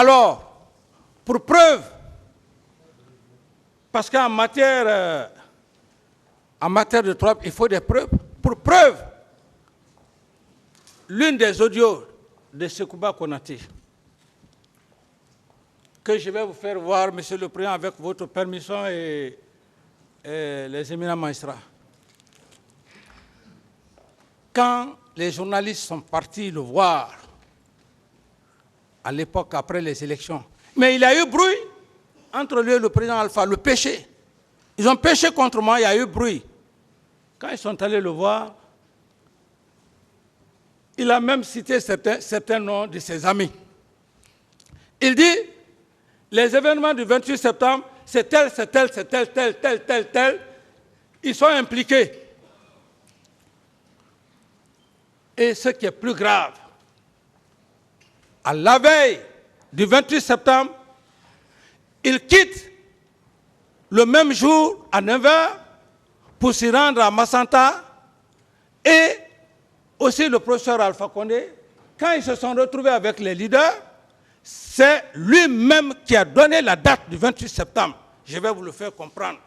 Alors, pour preuve, parce qu'en matière de droit, il faut des preuves. Pour preuve, l'une des audios de Sekouba Konaté, que je vais vous faire voir, Monsieur le Président, avec votre permission et les éminents magistrats. Quand les journalistes sont partis le voir, à l'époque, après les élections, mais il y a eu bruit entre lui et le président Alpha, le péché. Ils ont péché contre moi, il y a eu bruit. Quand ils sont allés le voir, il a même cité certains noms de ses amis. Il dit, les événements du 28 septembre, c'est tel, c'est tel, c'est tel, tel, tel, tel, tel. Ils sont impliqués. Et ce qui est plus grave, à la veille du 28 septembre, il quitte le même jour à 9h pour s'y rendre à Massanta et aussi le professeur Alpha Condé. Quand ils se sont retrouvés avec les leaders, c'est lui-même qui a donné la date du 28 septembre. Je vais vous le faire comprendre.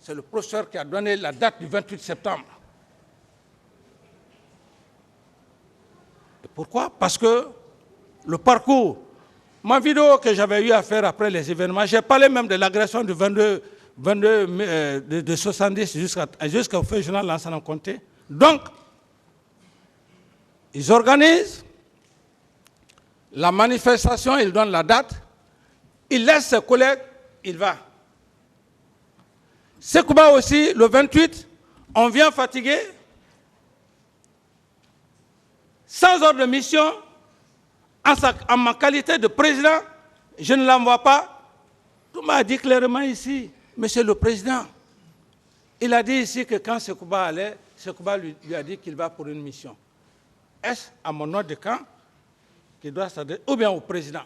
C'est le professeur qui a donné la date du 28 septembre. Et pourquoi? Parce que le parcours, ma vidéo que j'avais eu à faire après les événements, j'ai parlé même de l'agression du 22 de 70 jusqu'au fait journal Lansana Conté. Donc, ils organisent la manifestation, ils donnent la date, ils laissent ses collègues, il va. Sekouba aussi, le 28, on vient fatigué, sans ordre de mission, en ma qualité de président, je ne l'envoie pas. Tout m'a dit clairement ici, Monsieur le Président, il a dit ici que quand Sekouba allait, Sekouba lui a dit qu'il va pour une mission. Est-ce à mon ordre de camp qu'il doit s'adresser, ou bien au président?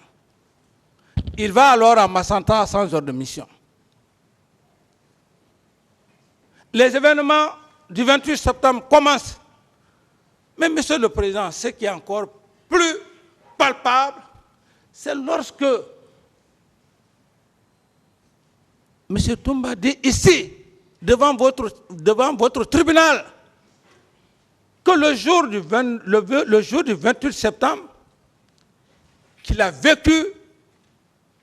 Il va alors à Massanta sans ordre de mission. Les événements du 28 septembre commencent. Mais Monsieur le Président, ce qui est encore plus palpable, c'est lorsque M. Toumba dit ici, devant votre tribunal, que le jour du 28 septembre, qu'il a vécu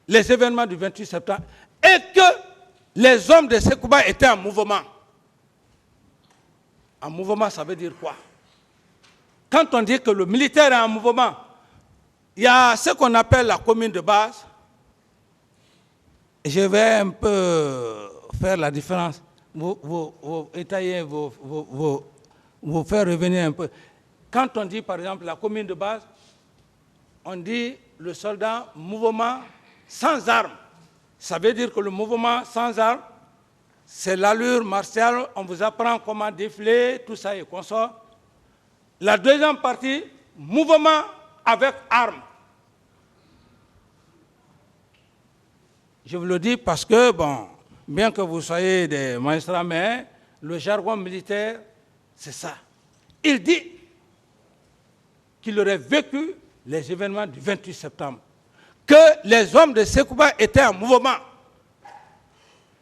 les événements du 28 septembre et que les hommes de Sekouba étaient en mouvement. En mouvement, ça veut dire quoi? Quand on dit que le militaire est en mouvement, il y a ce qu'on appelle la commune de base. Je vais un peu faire la différence, vous étayer, vous faire revenir un peu. Quand on dit par exemple la commune de base, on dit le soldat mouvement sans armes. Ça veut dire que le mouvement sans armes, c'est l'allure martiale, on vous apprend comment défiler, tout ça et consort. La deuxième partie, mouvement avec armes. Je vous le dis parce que, bon, bien que vous soyez des magistrats, mais le jargon militaire, c'est ça. Il dit qu'il aurait vécu les événements du 28 septembre, que les hommes de Sekouba étaient en mouvement.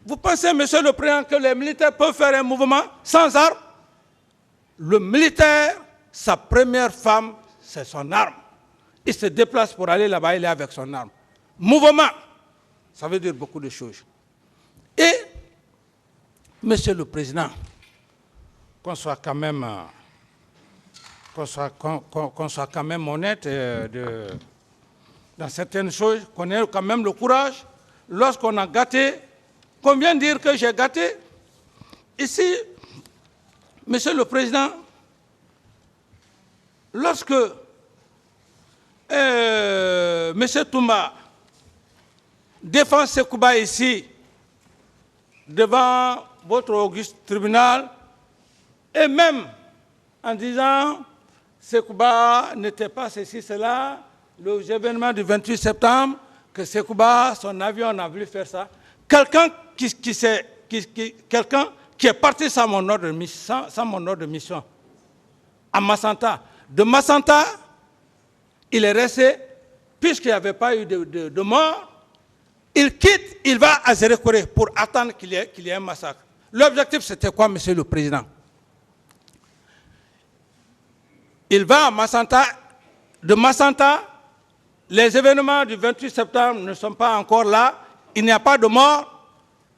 Vous pensez, Monsieur le Président, que les militaires peuvent faire un mouvement sans armes? Le militaire, sa première femme, c'est son arme. Il se déplace pour aller là-bas, il est avec son arme. Mouvement, ça veut dire beaucoup de choses. Et, Monsieur le Président, qu'on soit quand même honnête dans certaines choses, qu'on ait quand même le courage, lorsqu'on a gâté, qu'on vient dire que j'ai gâté. Ici, Monsieur le Président, lorsque M. Toumba défend Sekouba ici, devant votre auguste tribunal, et même en disant Sekouba n'était pas ceci, cela, les événements du 28 septembre, que Sekouba, son avion, on a voulu faire ça. Quelqu'un qui est parti sans mon ordre de mission, à Massanta. De Massanta, il est resté puisqu'il n'y avait pas eu de mort, il quitte, il va à Zérékoré pour attendre qu'il y ait un massacre. L'objectif, c'était quoi, Monsieur le Président? Il va à Massanta. De Massanta, les événements du 28 septembre ne sont pas encore là. Il n'y a pas de mort.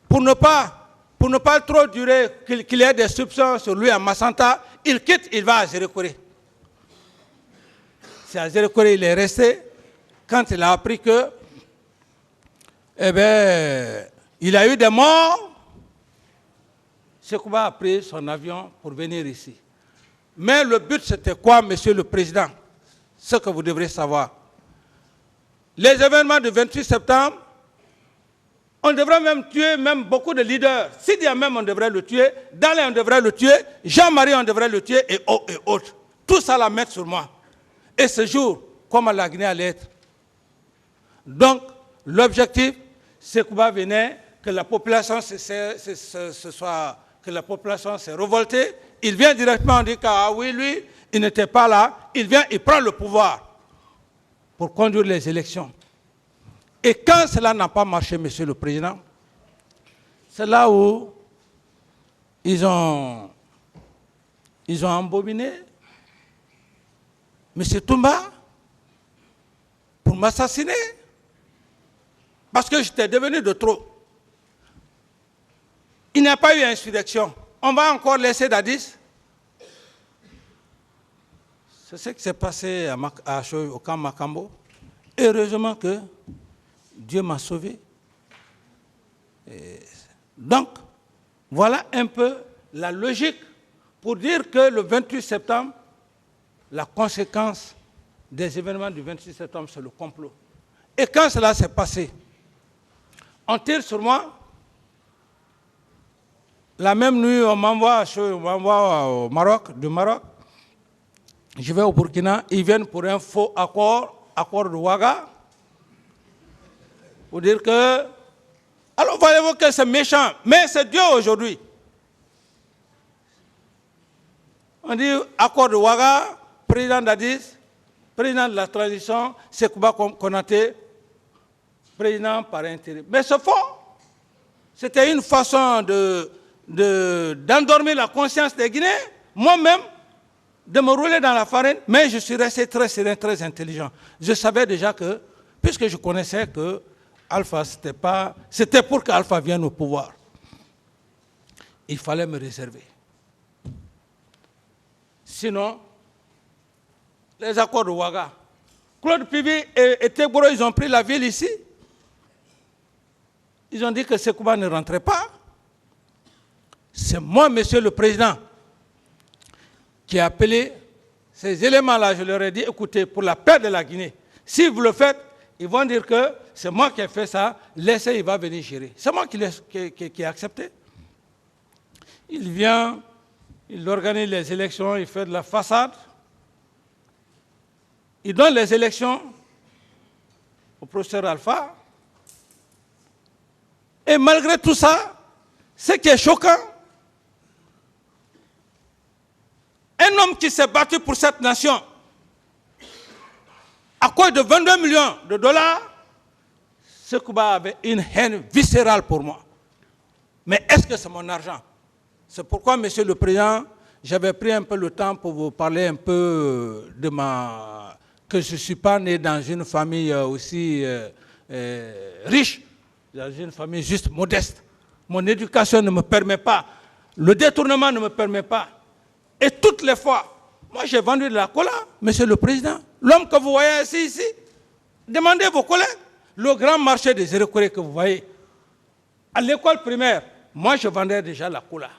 Pour ne pas trop durer, qu'il y ait des soupçons sur lui à Massanta, il quitte, il va à Zérékoré. C'est à Zérékoré il est resté. Quand il a appris que, il a eu des morts, Sekouba a pris son avion pour venir ici. Mais le but, c'était quoi, Monsieur le Président? Ce que vous devrez savoir. Les événements du 28 septembre, on devrait même tuer beaucoup de leaders. Sidi même, on devrait le tuer. Dalé, on devrait le tuer. Jean-Marie, on devrait le tuer. Et autres. Tout ça la mettre sur moi. Et ce jour, comment la Guinée allait être? Donc, l'objectif, c'est que venait, que la population que la population s'est révoltée. Il vient directement, on dit que ah oui, lui, il n'était pas là. Il vient, il prend le pouvoir pour conduire les élections. Et quand cela n'a pas marché, Monsieur le Président, c'est là où ils ont embobiné M. Toumba pour m'assassiner. Parce que j'étais devenu de trop. Il n'y a pas eu insurrection. On va encore laisser Dadis. C'est ce qui s'est passé au camp Makambo. Heureusement que Dieu m'a sauvé. Donc, voilà un peu la logique pour dire que le 28 septembre, la conséquence des événements du 28 septembre, c'est le complot. Et quand cela s'est passé, on tire sur moi. La même nuit, on m'envoie au Maroc, du Maroc. Je vais au Burkina, ils viennent pour un faux accord de Ouaga. Pour dire que... Alors, voyez-vous que c'est méchant, mais c'est Dieu aujourd'hui. On dit accord de Ouaga, président d'Addis, président de la transition, Sekouba Konaté, président par intérim. Mais c'est faux. C'était une façon d'endormir la conscience des Guinéens, moi-même, de me rouler dans la farine, mais je suis resté très serein, très intelligent. Je savais déjà que, puisque je connaissais que Alpha, c'était pour qu'Alpha vienne au pouvoir. Il fallait me réserver. Sinon, les accords de Ouaga, Claude Pivi et Tegboro, ils ont pris la ville ici. Ils ont dit que Sekouba ne rentrait pas. C'est moi, Monsieur le Président, qui ai appelé ces éléments-là. Je leur ai dit, écoutez, pour la paix de la Guinée, si vous le faites, ils vont dire que c'est moi qui ai fait ça, laissez, il va venir gérer. C'est moi qui ai accepté. Il vient, il organise les élections, il fait de la façade. Il donne les élections au professeur Alpha. Et malgré tout ça, ce qui est choquant, un homme qui s'est battu pour cette nation, à cause de 22 millions de dollars, Sekouba avait une haine viscérale pour moi. Mais est-ce que c'est mon argent? C'est pourquoi, Monsieur le Président, j'avais pris un peu le temps pour vous parler un peu de que je ne suis pas né dans une famille aussi riche, dans une famille juste modeste. Mon éducation ne me permet pas, le détournement ne me permet pas. Et toutes les fois, moi j'ai vendu de la cola, Monsieur le Président. L'homme que vous voyez ici, demandez vos collègues. Le grand marché des Zérékoré que vous voyez, à l'école primaire, moi je vendais déjà la cola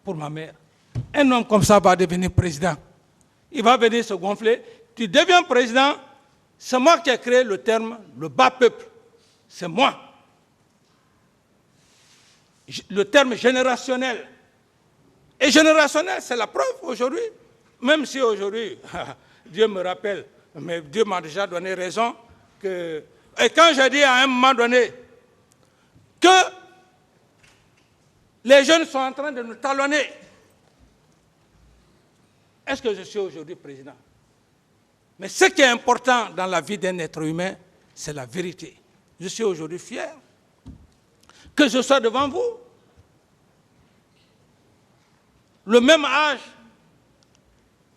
pour ma mère. Un homme comme ça va devenir président. Il va venir se gonfler. Tu deviens président, c'est moi qui ai créé le terme le bas peuple. C'est moi. Le terme générationnel. Et générationnel, c'est la preuve aujourd'hui. Même si aujourd'hui, Dieu me rappelle, mais Dieu m'a déjà donné raison. Et quand j'ai dit à un moment donné que les jeunes sont en train de nous talonner, est-ce que je suis aujourd'hui président? Mais ce qui est important dans la vie d'un être humain, c'est la vérité. Je suis aujourd'hui fier que je sois devant vous. Le même âge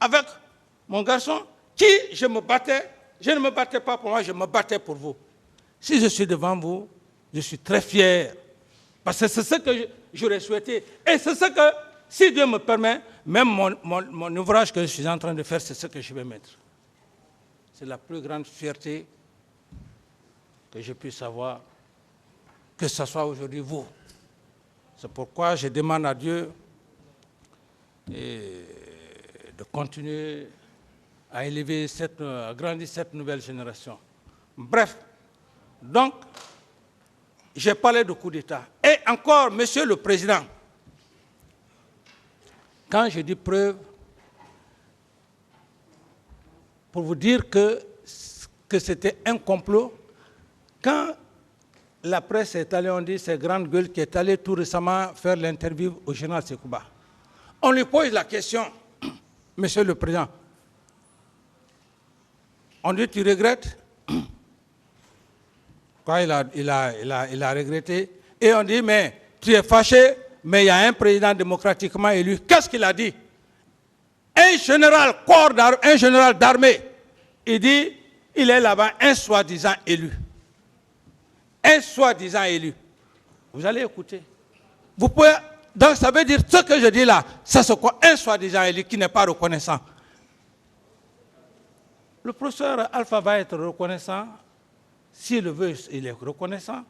avec mon garçon, qui je me battais, je ne me battais pas pour moi, je me battais pour vous. Si je suis devant vous, je suis très fier. Parce que c'est ce que j'aurais souhaité. Et c'est ce que, si Dieu me permet, même mon ouvrage que je suis en train de faire, c'est ce que je vais mettre. C'est la plus grande fierté que je puisse avoir, que ce soit aujourd'hui vous. C'est pourquoi je demande à Dieu de continuer à élever, à grandir cette nouvelle génération. Bref, donc, j'ai parlé de coup d'État. Et encore, Monsieur le Président, quand je dis preuve, pour vous dire que c'était un complot, quand la presse est allée, on dit, c'est Grande Gueule qui est allée tout récemment faire l'interview au général Sekouba. On lui pose la question, Monsieur le Président, on dit, tu regrettes? Quoi, il a regretté. Et on dit, mais tu es fâché, mais il y a un président démocratiquement élu. Qu'est-ce qu'il a dit? Un général d'armée, il dit, il est là-bas un soi-disant élu. Un soi-disant élu. Vous allez écouter. Vous pouvez, donc ça veut dire ce que je dis là, ça c'est quoi? Un soi-disant élu qui n'est pas reconnaissant. Le professeur Alpha va être reconnaissant. S'il le veut, il est reconnaissant.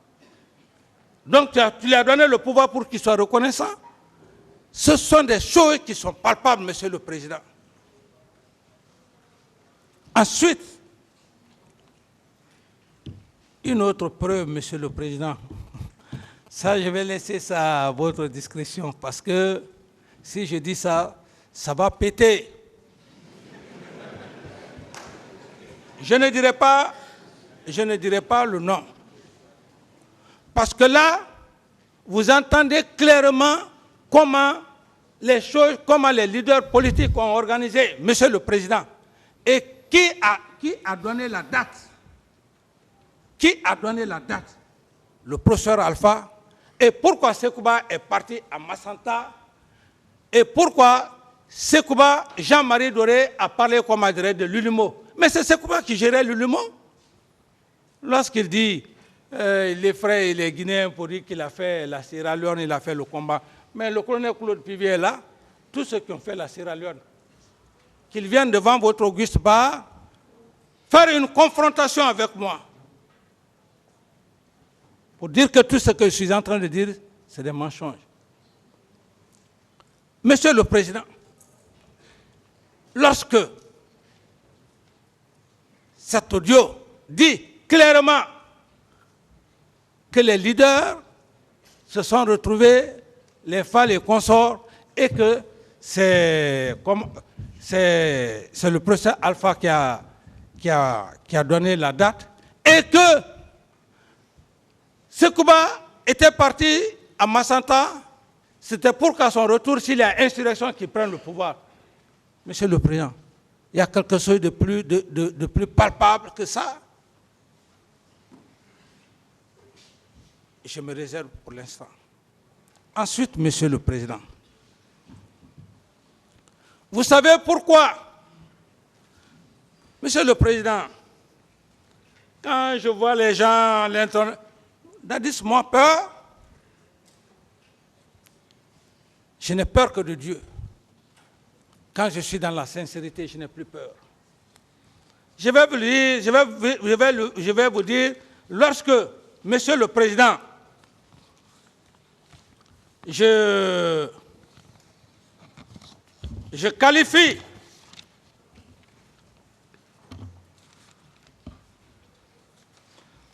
Donc tu lui as donné le pouvoir pour qu'il soit reconnaissant. Ce sont des choses qui sont palpables, Monsieur le Président. Ensuite, une autre preuve, Monsieur le Président. Ça, je vais laisser ça à votre discrétion, parce que si je dis ça, ça va péter. Je ne dirai pas le nom. Parce que là, vous entendez clairement comment les choses, comment les leaders politiques ont organisé, Monsieur le Président. Et qui a donné la date? Qui a donné la date? Le professeur Alpha. Et pourquoi Sekouba est parti à Massanta? Et pourquoi Sekouba, Jean-Marie Doré, a parlé, comme on dirait, de l'ULIMO? Mais c'est Sekouba qui gérait l'ULIMO. Lorsqu'il dit les frères et les Guinéens pour dire qu'il a fait la Sierra Leone, il a fait le combat. Mais le colonel Claude Pivier est là, tous ceux qui ont fait la Sierra Leone, qu'ils viennent devant votre auguste bar faire une confrontation avec moi pour dire que tout ce que je suis en train de dire, c'est des mensonges. Monsieur le Président, lorsque cet audio dit clairement que les leaders se sont retrouvés, les FA, les consorts, et que c'est le professeur Alpha qui a donné la date, et que Sekouba était parti à Massanta, c'était pour qu'à son retour, s'il y a insurrection, qu'il prenne le pouvoir. Monsieur le Président, il y a quelque chose de plus palpable que ça. Je me réserve pour l'instant. Ensuite, Monsieur le Président, vous savez pourquoi? Monsieur le Président, quand je vois les gens, Dadis, moi, peur, je n'ai peur que de Dieu. Quand je suis dans la sincérité, je n'ai plus peur. Je vais vous dire, lorsque, Monsieur le Président, je qualifie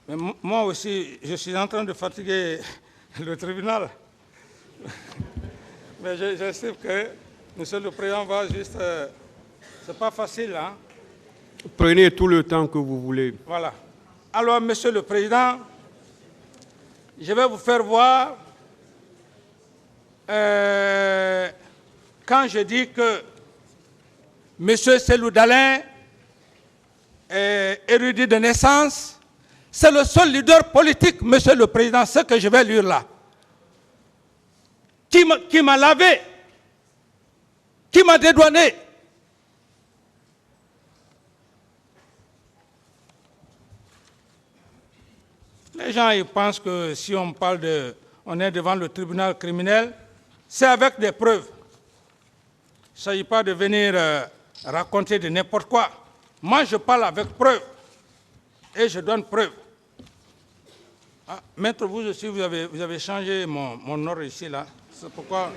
mais moi aussi, je suis en train de fatiguer le tribunal. Mais j'estime que Monsieur le Président va juste... c'est pas facile, hein? Prenez tout le temps que vous voulez. Voilà. Alors, Monsieur le Président, je vais vous faire voir quand je dis que M. Selou Dalein érudit de naissance. C'est le seul leader politique, Monsieur le Président, ce que je vais lire là, qui m'a lavé, qui m'a dédouané. Les gens ils pensent que si on parle on est devant le tribunal criminel, c'est avec des preuves. Il ne s'agit pas de venir raconter de n'importe quoi. Moi, je parle avec preuve et je donne preuve. Ah, maître, vous aussi, vous avez changé mon ordre ici, là. C'est pourquoi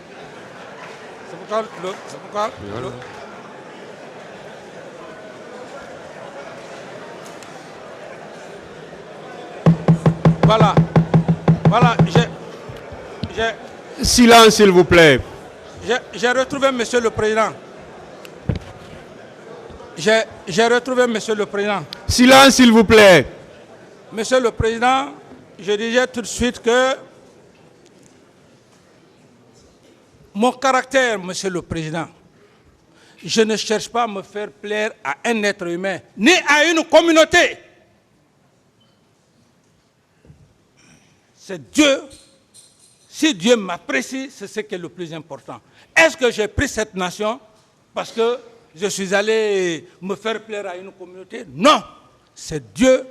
Voilà, Silence, s'il vous plaît. J'ai retrouvé Monsieur le Président. J'ai retrouvé Monsieur le Président. Silence, s'il vous plaît. Monsieur le Président, je disais tout de suite que mon caractère, Monsieur le Président, je ne cherche pas à me faire plaire à un être humain, ni à une communauté. C'est Dieu. Si Dieu m'apprécie, c'est ce qui est le plus important. Est-ce que j'ai pris cette nation parce que je suis allé me faire plaire à une communauté? Non. C'est Dieu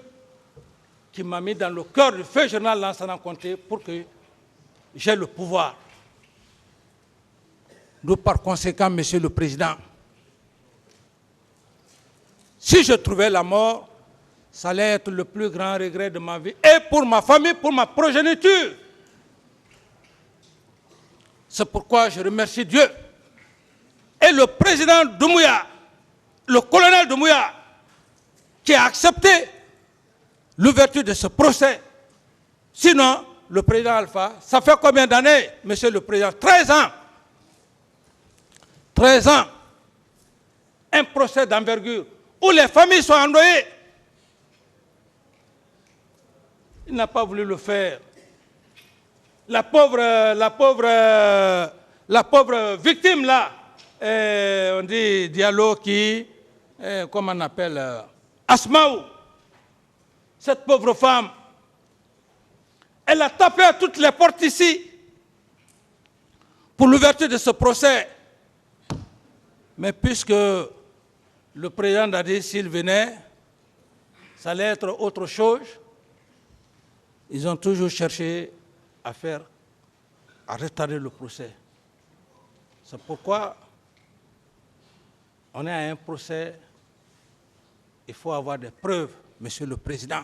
qui m'a mis dans le cœur du feu général Lansana Conté pour que j'ai le pouvoir. Donc par conséquent, Monsieur le Président, si je trouvais la mort, ça allait être le plus grand regret de ma vie, et pour ma famille, pour ma progéniture. C'est pourquoi je remercie Dieu et le président Doumbouya, le colonel Doumbouya, qui a accepté l'ouverture de ce procès. Sinon, le président Alpha, ça fait combien d'années, Monsieur le Président? 13 ans. 13 ans. Un procès d'envergure où les familles sont endeuillées. Il n'a pas voulu le faire. La pauvre victime là, on dit Diallo qui, comment on appelle, Asmaou, cette pauvre femme, elle a tapé à toutes les portes ici pour l'ouverture de ce procès. Mais puisque le président a dit s'il venait, ça allait être autre chose, ils ont toujours cherché à retarder le procès. C'est pourquoi on est à un procès, il faut avoir des preuves, Monsieur le Président.